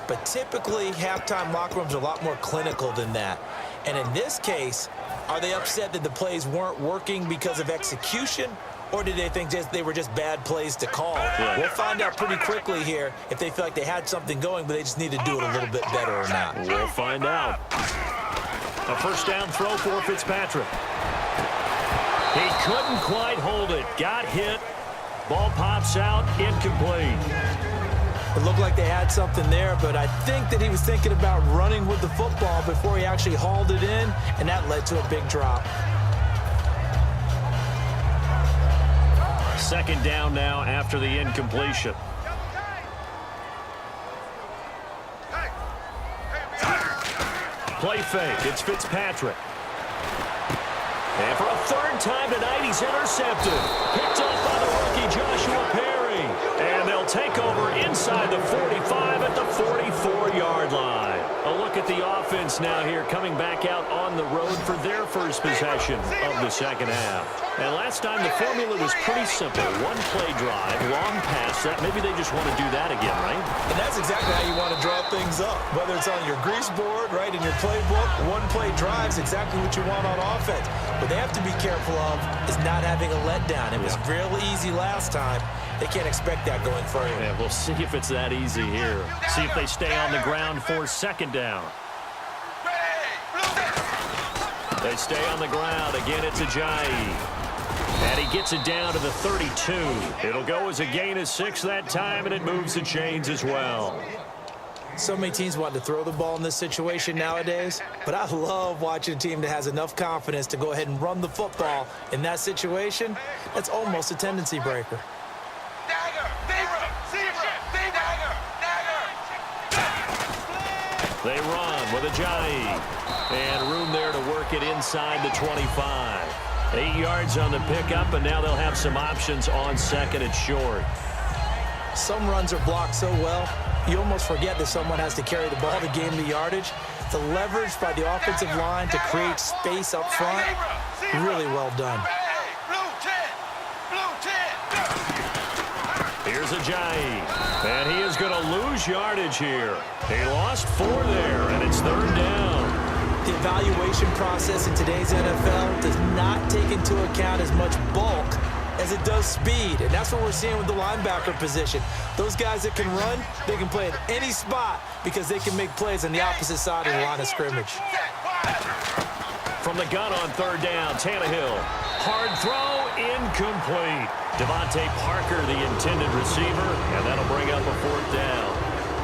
But typically, halftime locker rooms are a lot more clinical than that. And in this case, are they upset that the plays weren't working because of execution? Or did they think they were just bad plays to call? Yeah. We'll find out pretty quickly here if they feel like they had something going, but they just need to do it a little bit better or not. We'll find out. A first down throw for Fitzpatrick. He couldn't quite hold it. Got hit. Ball pops out. Incomplete. It looked like they had something there, but I think that he was thinking about running with the football before he actually hauled it in, and that led to a big drop. Second down now after the incompletion. Play fake. It's Fitzpatrick. And for a third time tonight, he's intercepted. Picked up by the rookie Joshua Perry. And they'll take over inside the 45 at the 44-yard line. A look at the offense now here, coming back out on the road for their first possession of the second half. And last time the formula was pretty simple. One play drive, long pass. Maybe they just want to do that again, right? And that's exactly how you want to draw things up. Whether it's on your grease board, right, in your playbook, one play drive is exactly what you want on offense. What they have to be careful of is not having a letdown. It was real easy last time. They can't expect that going further. Yeah, we'll see if it's that easy here. See if they stay on the ground for second down. They stay on the ground. Again, it's Ajayi. And he gets it down to the 32. It'll go as a gain of 6 that time, and it moves the chains as well. So many teams want to throw the ball in this situation nowadays, but I love watching a team that has enough confidence to go ahead and run the football in that situation. That's almost a tendency breaker. They run with Ajayi. And room there to work it inside the 25. 8 yards on the pickup, and now they'll have some options on second and short. Some runs are blocked so well, you almost forget that someone has to carry the ball to gain the yardage. The leverage by the offensive line to create space up front, really well done. Here's Ajayi, and he is going to lose yardage here. He lost 4 there, and it's third down. The evaluation process in today's NFL does not take into account as much bulk as it does speed, and that's what we're seeing with the linebacker position. Those guys that can run, they can play at any spot because they can make plays on the opposite side of the line of scrimmage. From the gun on third down, Tannehill. Hard throw, incomplete. Devontae Parker, the intended receiver, and that'll bring up a fourth down.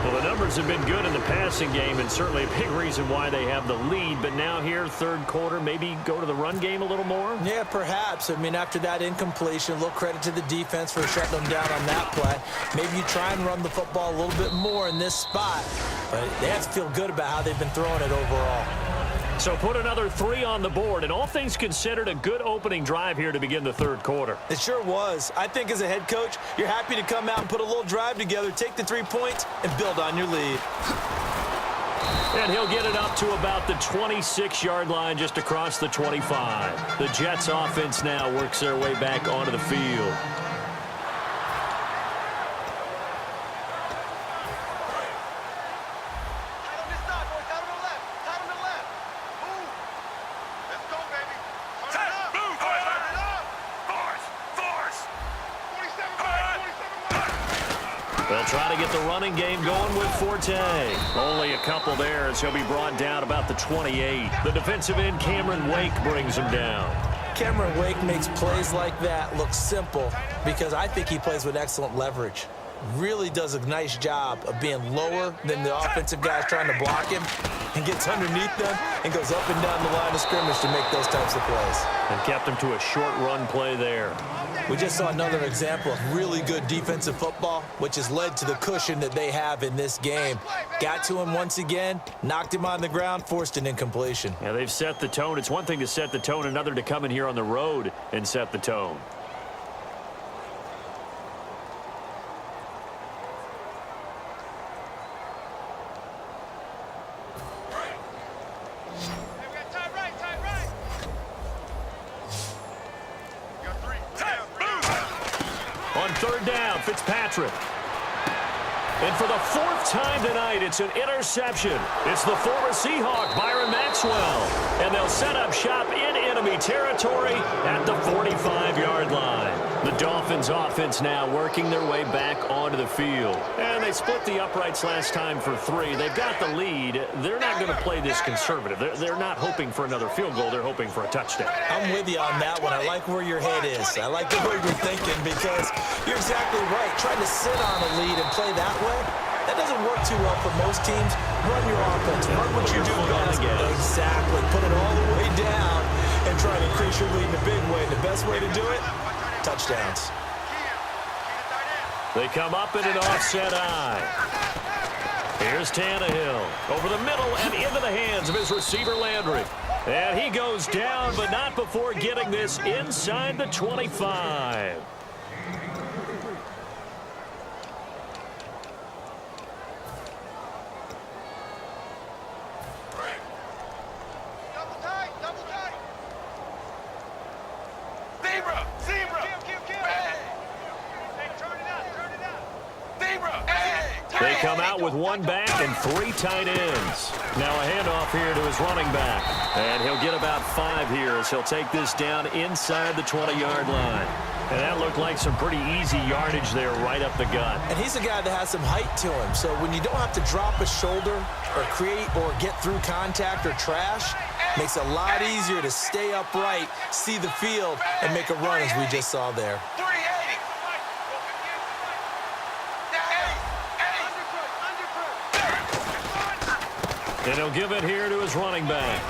Well, the numbers have been good in the passing game, and certainly a big reason why they have the lead. But now here, third quarter, maybe go to the run game a little more? Yeah, perhaps. I mean, after that incompletion, a little credit to the defense for shutting them down on that play. Maybe you try and run the football a little bit more in this spot. But they have to feel good about how they've been throwing it overall. So put another 3 on the board, and all things considered, a good opening drive here to begin the third quarter. It sure was. I think as a head coach, you're happy to come out and put a little drive together, take the 3 points, and build on your lead. And he'll get it up to about the 26-yard line just across the 25. The Jets offense now works their way back onto the field. They'll try to get the running game going with Forte. Only a couple there as he'll be brought down about the 28. The defensive end, Cameron Wake, brings him down. Cameron Wake makes plays like that look simple because I think he plays with excellent leverage. Really does a nice job of being lower than the offensive guys trying to block him and gets underneath them and goes up and down the line of scrimmage to make those types of plays. And kept him to a short run play there. We just saw another example of really good defensive football, which has led to the cushion that they have in this game. Got to him once again, knocked him on the ground, forced an incompletion. Yeah, they've set the tone. It's one thing to set the tone, another to come in here on the road and set the tone. Third down, Fitzpatrick. And for the fourth time tonight, it's an interception. It's the former Seahawk, Byron Maxwell. And they'll set up shop in enemy territory at the 45-yard line. The Dolphins offense now working their way back onto the field. And they split the uprights last time for 3. They've got the lead. They're not going to play this conservative. They're not hoping for another field goal. They're hoping for a touchdown. I'm with you on that one. I like where your head is. I like the way you're thinking because you're exactly right. Trying to sit on a lead and play that way, that doesn't work too well for most teams. Run your offense. Run what you do best. Exactly. Put it all the way down and try to increase your lead in a big way. The best way to do it, touchdowns. They come up in an offset eye. Here's Tannehill over the middle and into the hands of his receiver Landry. And he goes down, but not before getting this inside the 25. They come out with 1 back and 3 tight ends. Now a handoff here to his running back. And he'll get about 5 here as he'll take this down inside the 20-yard line. And that looked like some pretty easy yardage there right up the gut. And he's a guy that has some height to him. So when you don't have to drop a shoulder or create or get through contact or trash, makes it a lot easier to stay upright, see the field, and make a run as we just saw there. And he'll give it here to his running back.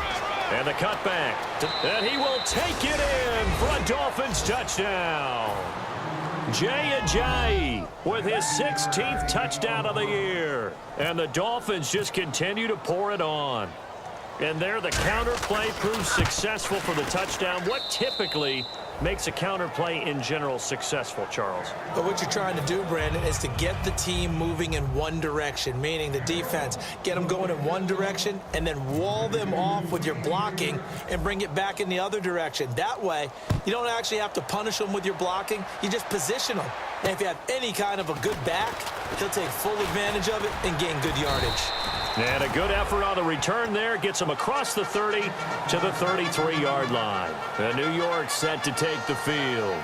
And the cutback. And he will take it in for a Dolphins touchdown. Jay Ajayi with his 16th touchdown of the year. And the Dolphins just continue to pour it on. And there the counter play proves successful for the touchdown. What typically makes a counter play in general successful, Charles? But what you're trying to do, Brandon, is to get the team moving in one direction, meaning the defense, get them going in one direction and then wall them off with your blocking and bring it back in the other direction. That way, you don't actually have to punish them with your blocking. You just position them. And if you have any kind of a good back, he'll take full advantage of it and gain good yardage. And a good effort on the return there gets him across the 30 to the 33-yard line. And New York set to take the field.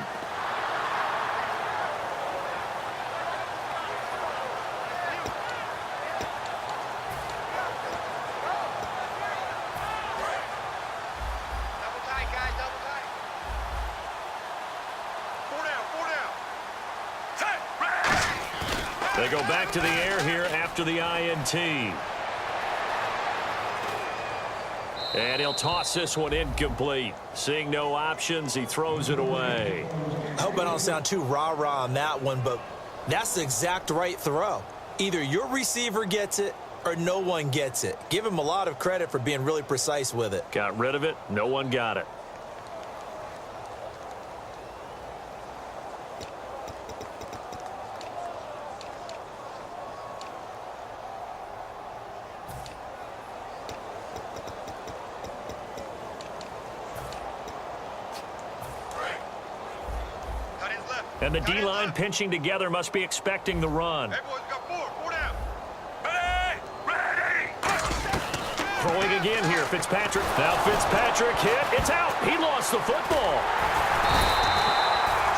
Double tight, guys, double tight. 4 down, 4 down. They go back to the air here after the INT. And he'll toss this one incomplete. Seeing no options, he throws it away. I hope I don't sound too rah-rah on that one, but that's the exact right throw. Either your receiver gets it or no one gets it. Give him a lot of credit for being really precise with it. Got rid of it. No one got it. And the D-line pinching together must be expecting the run. Hey, boys, got 4 down. Ready! Throwing again here, Fitzpatrick. Now Fitzpatrick hit. It's out. He lost the football.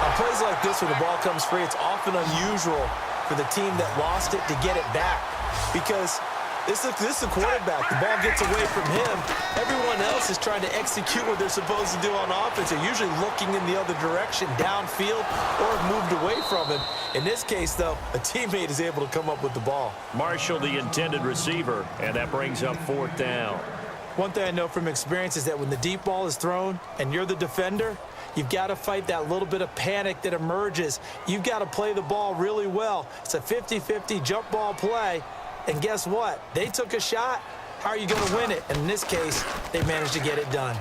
On plays like this where the ball comes free, it's often unusual for the team that lost it to get it back because this is the quarterback. The ball gets away from him. Everyone else is trying to execute what they're supposed to do on offense. They're usually looking in the other direction, downfield, or have moved away from him. In this case, though, a teammate is able to come up with the ball. Marshall, the intended receiver, and that brings up 4th down. One thing I know from experience is that when the deep ball is thrown and you're the defender, you've got to fight that little bit of panic that emerges. You've got to play the ball really well. It's a 50-50 jump ball play. And guess what? They took a shot. How are you going to win it? And in this case, they managed to get it done.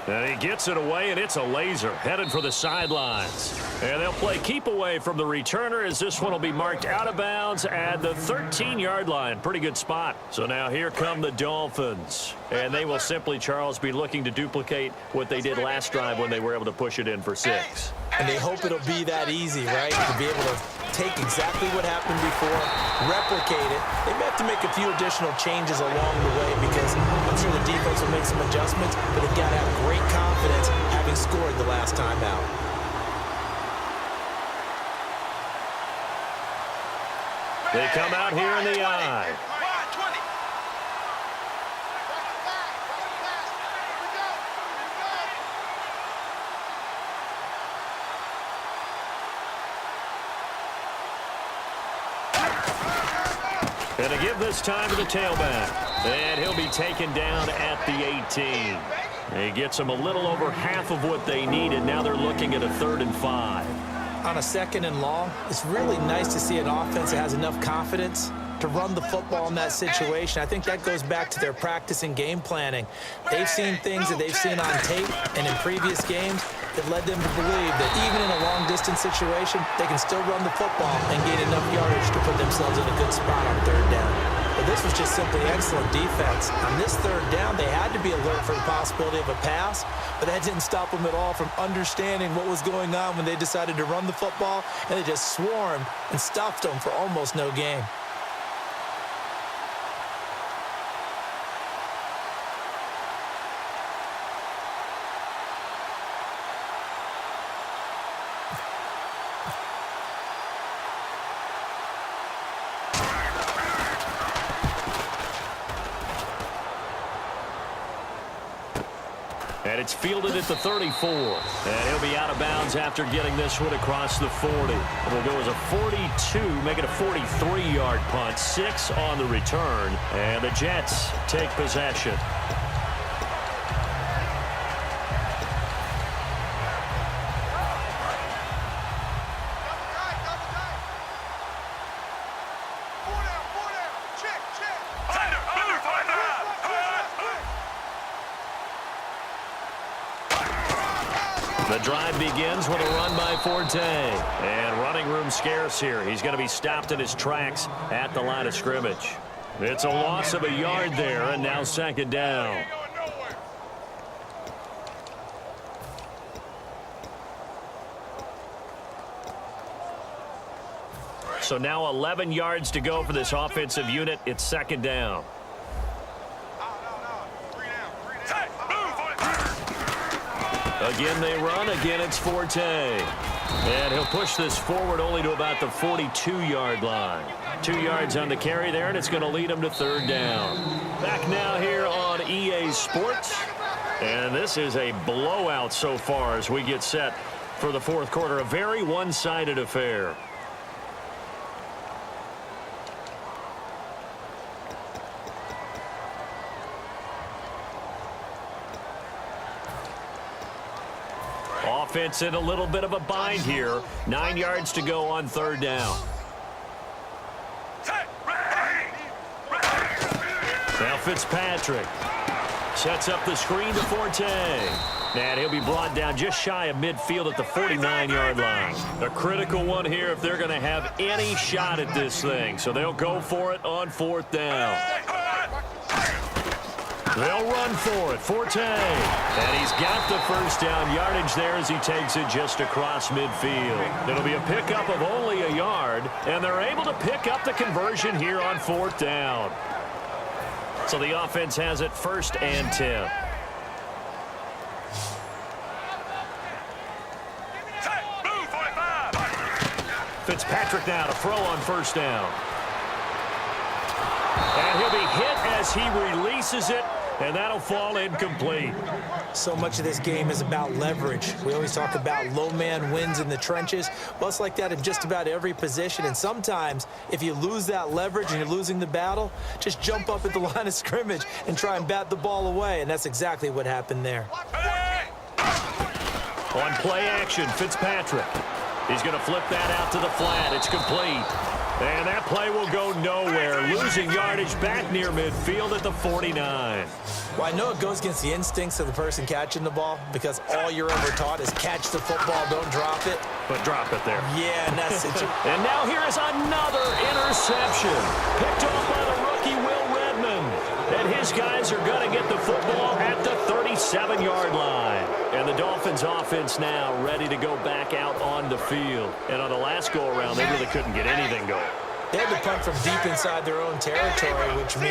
And he gets it away, and it's a laser headed for the sidelines. And they'll play keep away from the returner as this one will be marked out of bounds at the 13-yard line. Pretty good spot. So now here come the Dolphins. And they will simply, Charles, be looking to duplicate what they did last drive when they were able to push it in for 6. And they hope it'll be that easy, right? To be able to take exactly what happened before, replicate it. They may have to make a few additional changes along the way because I'm sure the defense will make some adjustments, but they've got to have great confidence having scored the last time out. They come out here in the eye. And to give this time to the tailback. And he'll be taken down at the 18. He gets them a little over half of what they needed. Now they're looking at a 3rd and 5. On a 2nd and long, it's really nice to see an offense that has enough confidence to run the football in that situation. I think that goes back to their practice and game planning. They've seen things that they've seen on tape and in previous games that led them to believe that even in a long-distance situation, they can still run the football and gain enough yardage to put themselves in a good spot on 3rd down. But this was just simply excellent defense. On this 3rd down, they had to be alert for the possibility of a pass, but that didn't stop them at all from understanding what was going on when they decided to run the football, and they just swarmed and stuffed them for almost no gain. And it's fielded at the 34. And he'll be out of bounds after getting this one across the 40. It'll go as a 42, make it a 43-yard punt. 6 on the return. And the Jets take possession. The drive begins with a run by Forte. And running room scarce here. He's going to be stopped in his tracks at the line of scrimmage. It's a loss of a yard there, and now 2nd down. So now 11 yards to go for this offensive unit. It's 2nd down. Again, they run. Again, it's Forte. And he'll push this forward only to about the 42-yard line. 2 yards on the carry there, and it's going to lead him to 3rd down. Back now here on EA Sports. And this is a blowout so far as we get set for the 4th quarter. A very one-sided affair. Offense in a little bit of a bind here. 9 yards to go on 3rd down. Now Fitzpatrick sets up the screen to Forte. And he'll be brought down just shy of midfield at the 49-yard line. A critical one here if they're going to have any shot at this thing. So they'll go for it on 4th down. They'll run for it. Forte. And he's got the 1st down yardage there as he takes it just across midfield. It'll be a pickup of only a yard, and they're able to pick up the conversion here on 4th down. So the offense has it 1st and 10. Fitzpatrick now to throw on 1st down. And he'll be hit as he releases it, and that'll fall incomplete. So much of this game is about leverage. We always talk about low man wins in the trenches. Well, it's like that in just about every position. And sometimes, if you lose that leverage and you're losing the battle, just jump up at the line of scrimmage and try and bat the ball away. And that's exactly what happened there. On play action, Fitzpatrick. He's going to flip that out to the flat. It's complete. And that play will go nowhere. Losing yardage back near midfield at the 49. Well, I know it goes against the instincts of the person catching the ball because all you're ever taught is catch the football, don't drop it. But drop it there. Yeah, and that's it. And now here is another interception. Picked off by the rookie Will Redmond. And his these guys are going to get the football at the 37-yard line. And the Dolphins offense now ready to go back out on the field. And on the last go-around, they really couldn't get anything going. They had to punt from deep inside their own territory, which means